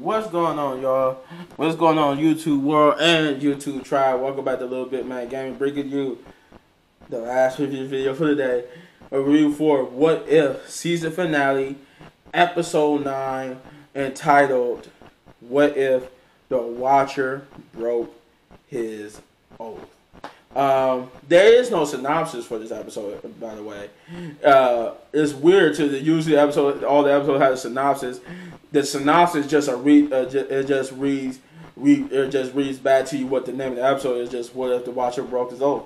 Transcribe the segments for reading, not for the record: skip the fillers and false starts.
What's going on, y'all? What's going on, YouTube world and YouTube tribe? Welcome back to LilBigMan Gaming, bringing you the last review video for the day. A review for What If season finale, episode 9, entitled "What If the Watcher Broke His Oath." There is no synopsis for this episode, by the way. It's weird to usually all the episodes have a synopsis. The synopsis just reads back to you what the name of the episode is. Just what if the Watcher broke his oath.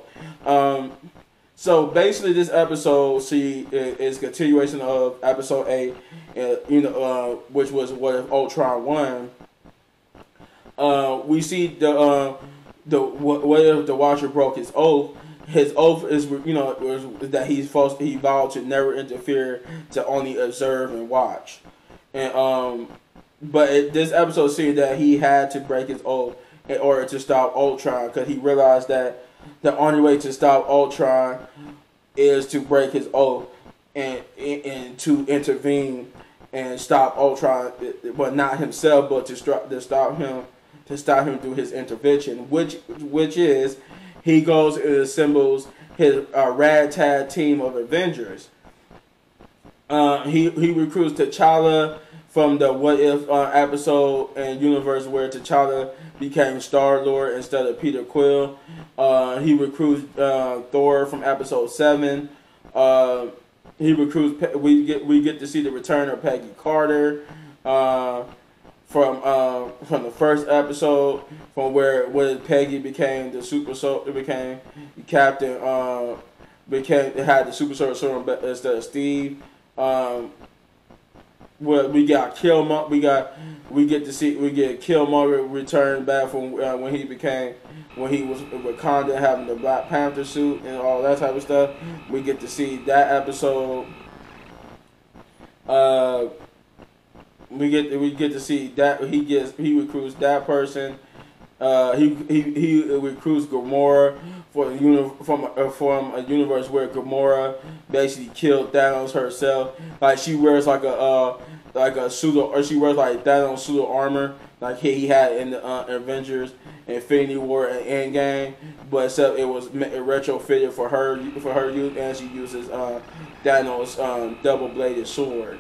So basically, this episode is a continuation of episode 8, which was what if Ultron won. We see what if the Watcher broke his oath. His oath is that he vowed to never interfere, to only observe and watch. And this episode seemed that he had to break his oath in order to stop Ultron, because he realized that the only way to stop Ultron is to break his oath and to intervene and stop Ultron, but not himself, but to stop him through his intervention, which is he goes and assembles his ragtag team of Avengers. He recruits T'Challa from the What If episode and universe where T'Challa became Star-Lord instead of Peter Quill. He recruits Thor from episode 7. He recruits. We get to see the return of Peggy Carter from the first episode, from where Peggy became the super soldier, became Captain, had the super soldier serum instead of Steve. We get Killmonger return back from when he was Wakanda, having the Black Panther suit and all that type of stuff. We get to see that episode. We get to see that he recruits that person. He recruits Gamora from a universe where Gamora basically killed Thanos herself. Like, she wears like a pseudo, or she wears like Thanos pseudo armor like he had in the Avengers, Infinity War, and Endgame, but except it was retrofitted for her use, and she uses Thanos' double-bladed sword.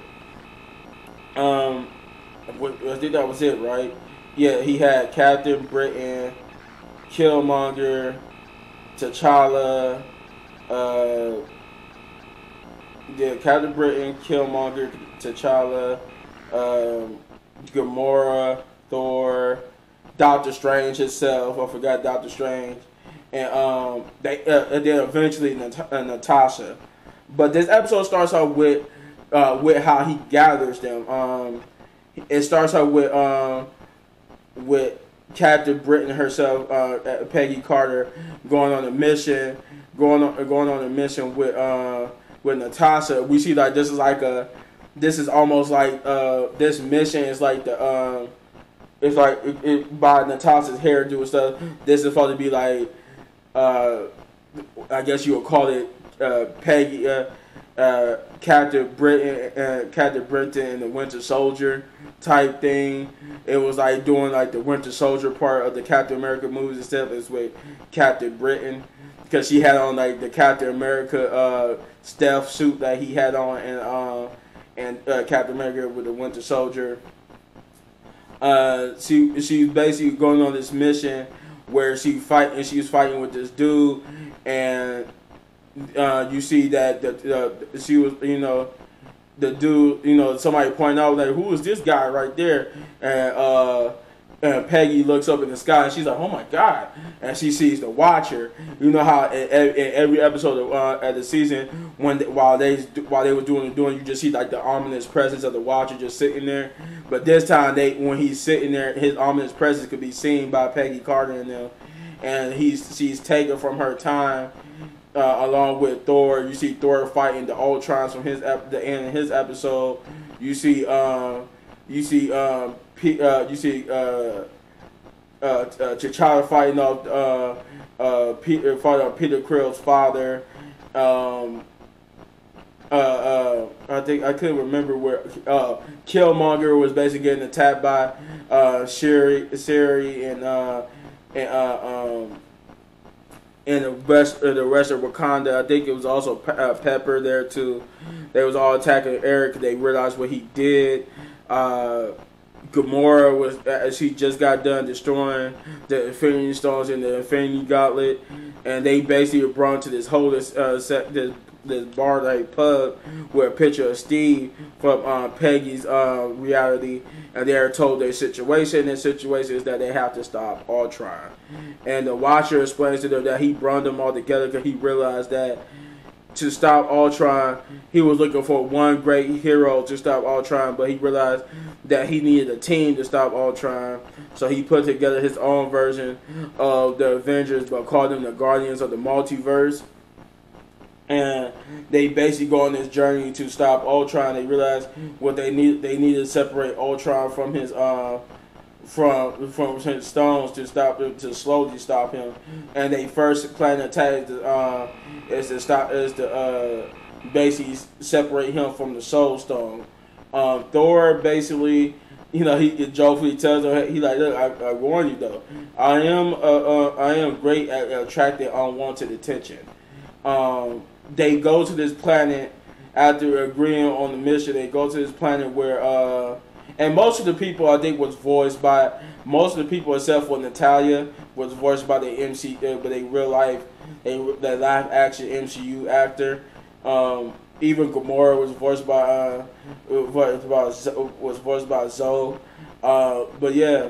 I think that was it, right? Yeah, he had Captain Britain, Killmonger, T'Challa, Captain Britain, Killmonger, T'Challa, Gamora, Thor, Doctor Strange himself. I forgot Doctor Strange, and then eventually Natasha. But this episode starts out with how he gathers them. It starts out with Captain Britain herself, Peggy Carter, going on a mission with Natasha. We see like this is almost like this mission is like it's like by Natasha's hairdo and stuff. This is supposed to be like I guess you would call it Peggy. Captain Britain and the Winter Soldier type thing. It was like doing like the Winter Soldier part of the Captain America movies and stuff is with Captain Britain, because she had on like the Captain America stealth suit that he had on, and Captain America with the Winter Soldier. She's basically going on this mission where she's fighting with this dude, and you see that she was, the dude, somebody pointed out, like, who is this guy right there? And Peggy looks up in the sky and she's like, oh my God. And she sees the Watcher. You know how in every episode of the season, while they were doing, you just see like the ominous presence of the Watcher just sitting there. But this time, when he's sitting there, his ominous presence could be seen by Peggy Carter and them. And she's taken from her time. Along with Thor, you see Thor fighting the Ultrons from the end of his episode. You see T'Challa fighting off Peter Quill's father. I think I couldn't remember where Killmonger was basically getting attacked by Siri and and the rest of Wakanda. I think it was also Pepper there too. They was all attacking Eric. They realized what he did. Gamora was she just got done destroying the Infinity Stones and the Infinity Gauntlet, and they basically were brought to this whole this bar like pub with a picture of Steve from Peggy's reality, and they are told their situation. Their situation is that they have to stop Ultron, and the Watcher explains to them that he brought them all together because he realized that to stop Ultron, he was looking for one great hero to stop Ultron, but he realized that he needed a team to stop Ultron, so he put together his own version of the Avengers, but called them the Guardians of the Multiverse. And they basically go on this journey to stop Ultron. They realize what they need. They need to separate Ultron from his from his stones to stop him, to slowly stop him. And they first plan to attack is to basically separate him from the Soul Stone. Thor basically, you know, he joyfully tells him, he like, look, I warn you though, I am great at attracting unwanted attention. They go to this planet after agreeing on the mission. They go to this planet where, and most of the people I think was voiced by, most of the people except for Natalia was voiced by the MCU, but they real life, the live action MCU actor. Even Gamora was voiced by Zoe. But yeah,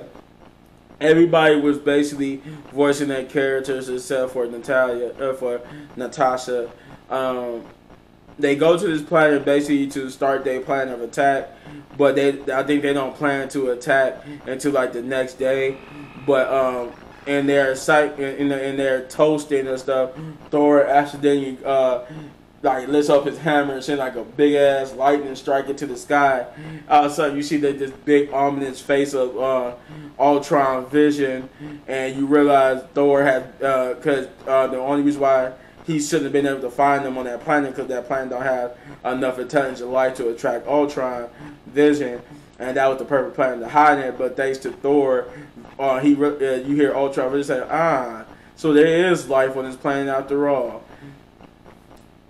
everybody was basically voicing their characters except for Natasha. They go to this planet basically to start their plan of attack, but I think they don't plan to attack until like the next day. But in their in their toasting and stuff, Thor accidentally like lifts up his hammer and sends like a big ass lightning strike into the sky. All of a sudden you see that this big ominous face of Ultron Vision, and you realize Thor had because the only reason why he shouldn't have been able to find them on that planet because that planet don't have enough intelligent life to attract Ultron Vision, and that was the perfect planet to hide in. But thanks to Thor, you hear Ultron Vision say, so there is life on this planet after all.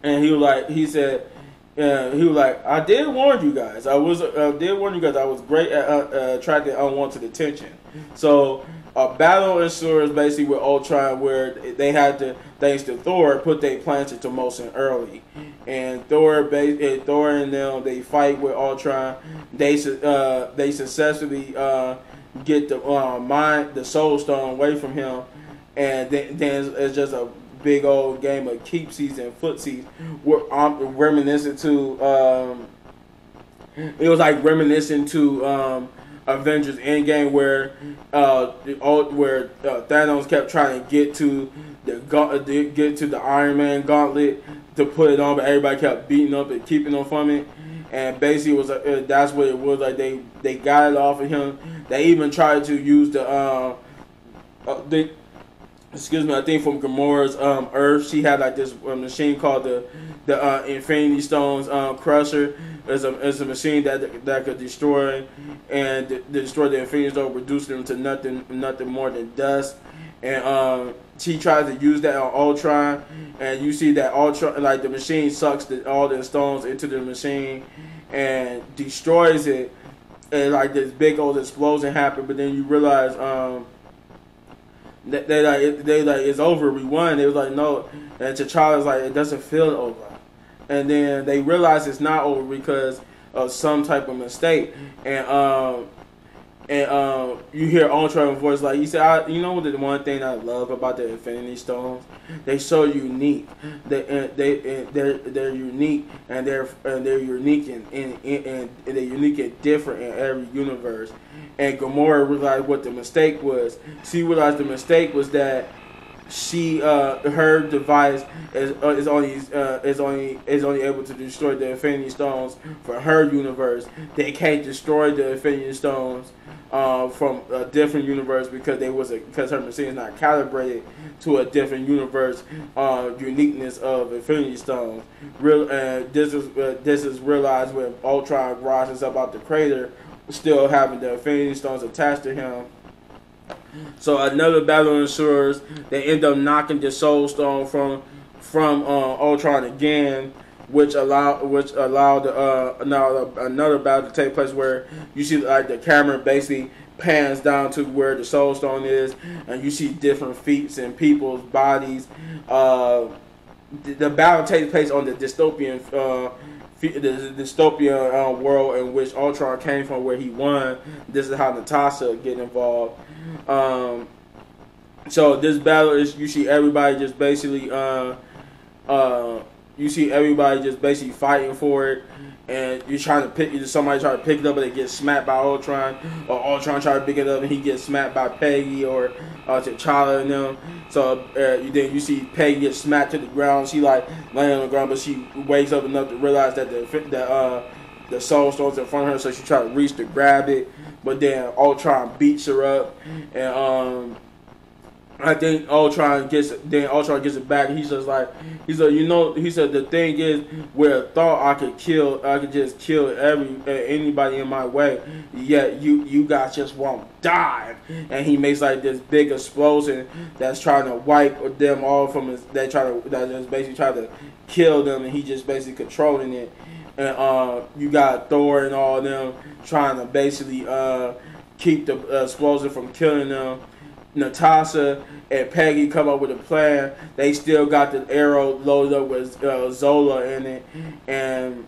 And he was like, I did warn you guys. I was great at attracting unwanted attention. So a battle ensures basically with Ultron, where they had to, thanks to Thor, put their plans into motion early. And Thor and them, they fight with Ultron. They successfully get the Soul Stone away from him, and then it's just a big old game of keepsies and footsies. Reminiscent to it was like reminiscent to Avengers Endgame, where Thanos kept trying to get to the Iron Man gauntlet to put it on, but everybody kept beating up and keeping them from it. And basically, it was that's what it was like. They got it off of him. They even tried to use I think from Gamora's Earth, she had like this machine called the Infinity Stones Crusher. It's a machine that could destroy the Infinity Stone, reduce them to nothing more than dust. And she tries to use that on Ultron, and you see that Ultron, like the machine sucks all the stones into the machine and destroys it, and like this big old explosion happened. But then you realize they like it's over, we won. They was like, no, and T'Challa's like, it doesn't feel over. And then they realize it's not over because of some type of mistake. And you hear Ultron's voice like, you say, you know the one thing I love about the Infinity Stones? They're so unique. They're unique, and they're unique and they're unique and different in every universe. And Gamora realized what the mistake was. She realized the mistake was that she her device is only able to destroy the Infinity Stones for her universe. They can't destroy the Infinity Stones from a different universe because her machine is not calibrated to a different universe uniqueness of Infinity Stones. This is realized when Ultron rises up out the crater, still having the Infinity Stones attached to him. So another battle ensures. They end up knocking the Soul Stone from Ultron again, which allowed another battle to take place where you see like the camera basically pans down to where the Soul Stone is, and you see different feats in people's bodies. The battle takes place on the dystopian world in which Ultron came from, where he won. This is how Natasha get involved. So this battle is you see everybody just basically fighting for it, and you're trying to pick somebody try to pick it up, but they get smacked by Ultron, or Ultron try to pick it up and he gets smacked by Peggy or T'Challa and them. So then you see Peggy get smacked to the ground. She like laying on the ground, but she wakes up enough to realize that the Soul Stone's in front of her, so she tries to reach to grab it, but then Ultron beats her up, and I think Ultron gets it back. He said the thing is, where I thought I could just kill anybody in my way, yet you guys just won't die. And he makes like this big explosion that's trying to wipe them all from his. That just basically try to kill them, and he just basically controlling it. And you got Thor and all of them trying to basically keep the explosion from killing them. Natasha and Peggy come up with a plan. They still got the arrow loaded up with Zola in it, and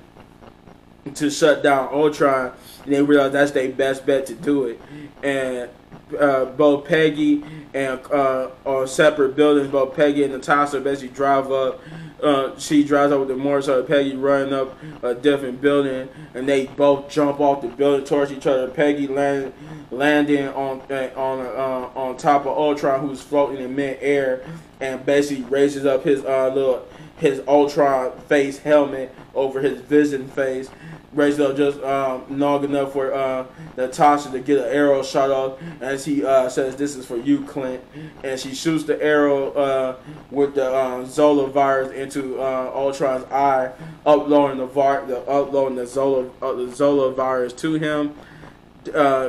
to shut down Ultron. And they realize that's their best bet to do it. And both Peggy and on separate buildings, both Peggy and Natasha basically drive up. She drives up with the motorcycle. Peggy running up a different building, and they both jump off the building towards each other. Peggy landing on top of Ultron, who's floating in mid-air, and basically raises up his Ultron face helmet over his Vision face. Raises up just long enough for Natasha to get an arrow shot off, and she says, "This is for you, Clint." And she shoots the arrow with the Zola virus into Ultron's eye, uploading the Zola virus to him,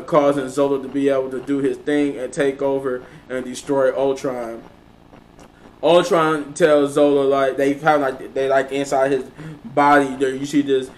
causing Zola to be able to do his thing and take over and destroy Ultron. Ultron tells Zola like they inside his body there you see this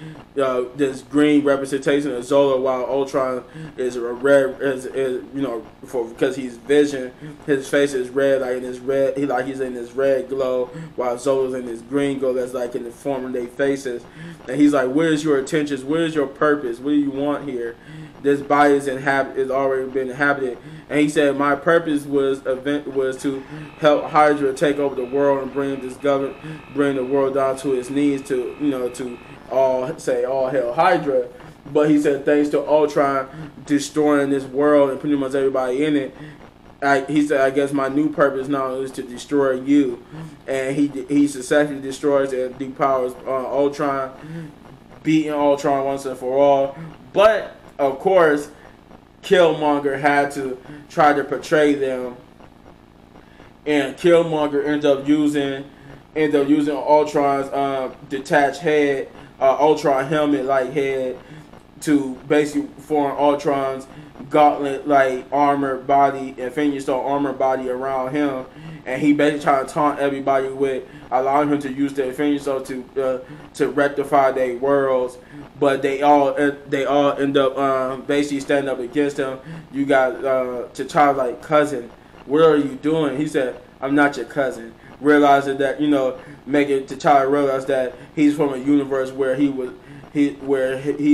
green representation of Zola, while Ultron is a red because he's Vision, his face is red, like in his red he's in this red glow, while Zola's in this green glow that's like in the form of their faces. And he's like, "Where's your intentions? Where's your purpose? What do you want here? This body is already been inhabited." And he said, "My purpose was to help Hydra take over the world and bring the world down to its knees to all hail Hydra." But he said, thanks to Ultron destroying this world and pretty much everybody in it, he said, "I guess my new purpose now is to destroy you." And he successfully destroys and depowers Ultron, beating Ultron once and for all. But of course, Killmonger had to try to portray them, and Killmonger ends up using Ultron's detached head, Ultron helmet-like head, to basically form Ultron's gauntlet-like armored body, Infinity Stone armored body around him. And he basically tried to taunt everybody with allowing him to use the Infinity Stone to rectify their worlds. But they all end up basically standing up against him. You got T'Challa like, "Cousin, what are you doing?" He said, "I'm not your cousin." Realizing that making T'Challa realize that he's from a universe where he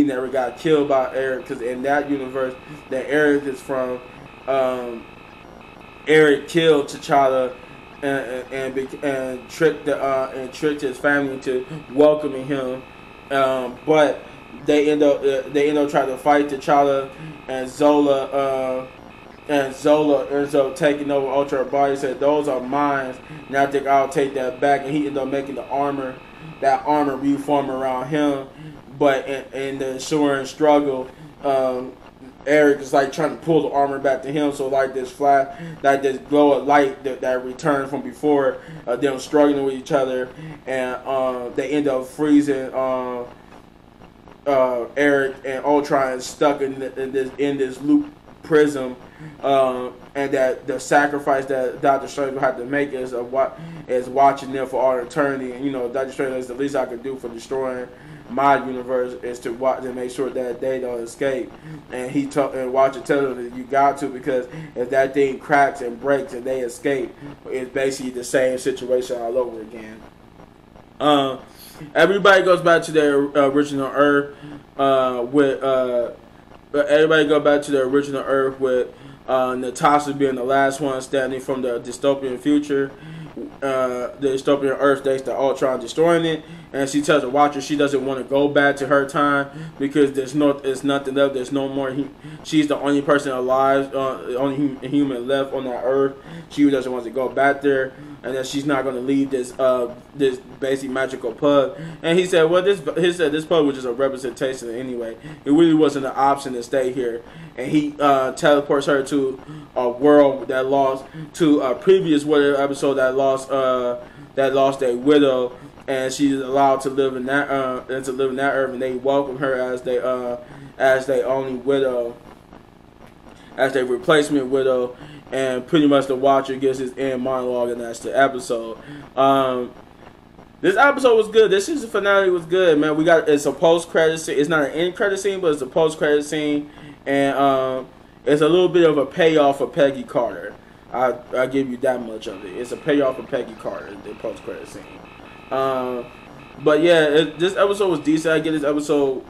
never got killed by Eric, because in that universe that Eric is from, Eric killed T'Challa and tricked his family into welcoming him, but they end up trying to fight T'Challa and Zola. And Zola ends up taking over Ultra body. Said, "Those are mine. Now I think I'll take that back." And he ended up making the armor, that armor reform around him. But in the ensuing struggle, Eric is like trying to pull the armor back to him. So like this flash, like this glow of light that returned from before, them struggling with each other, and they end up freezing Eric and Ultron stuck in this loop prism, and that the sacrifice that Doctor Strange will have to make is watching them for all eternity. And Doctor Strange is the least I could do for destroying my universe is to watch and make sure that they don't escape. And Watcher tells them that you got to, because if that thing cracks and breaks and they escape, it's basically the same situation all over again. Everybody goes back to their original Earth with Natasha being the last one standing from the dystopian future. The dystopian Earth thanks to Ultron destroying it, and she tells the Watcher she doesn't want to go back to her time because there's nothing left. There's no more. She's the only person alive, only human left on that Earth. She doesn't want to go back there, and that she's not going to leave this basic magical pub. And he said, well, this pub was just a representation anyway. It really wasn't an option to stay here. And he teleports her to a world that lost, to a previous episode that lost a widow, and she's allowed to live in that Earth, and they welcome her as their only widow, as their replacement widow. And pretty much the Watcher gives his end monologue, and that's the episode. This episode was good. This season finale was good, man. It's a post-credit scene. It's not an end-credit scene, but it's a post-credit scene. And it's a little bit of a payoff for Peggy Carter. I give you that much of it. It's a payoff for Peggy Carter, the post-credit scene. But yeah, this episode was decent. I give this episode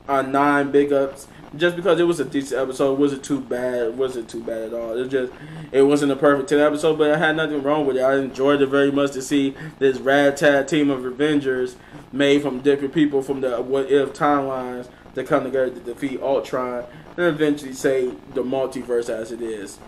9 big ups. Just because it was a decent episode, it wasn't too bad. It wasn't too bad at all. It wasn't a perfect 10 episode, but it had nothing wrong with it. I enjoyed it very much to see this ragtag team of Avengers made from different people from the what if timelines to come together to defeat Ultron and eventually save the multiverse as it is.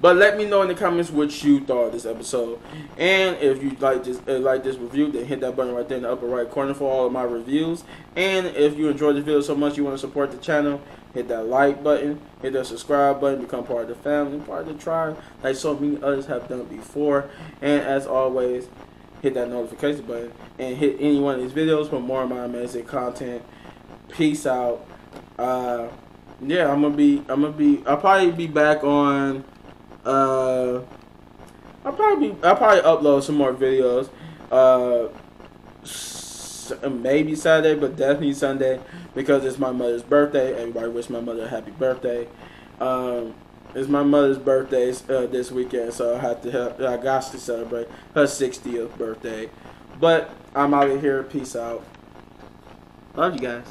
But let me know in the comments what you thought of this episode. And if you like this review, then hit that button right there in the upper right corner for all of my reviews. And if you enjoyed the video so much you want to support the channel, hit that like button, hit that subscribe button, become part of the family, part of the tribe, like so many others have done before. And as always, hit that notification button and hit any one of these videos for more of my amazing content. Peace out. Yeah, I'll probably be back on. I'll probably upload some more videos. Maybe Saturday, but definitely Sunday because it's my mother's birthday. Everybody wish my mother a happy birthday. It's my mother's birthday this weekend, so I got to celebrate her 60th birthday. But I'm out of here. Peace out. Love you guys.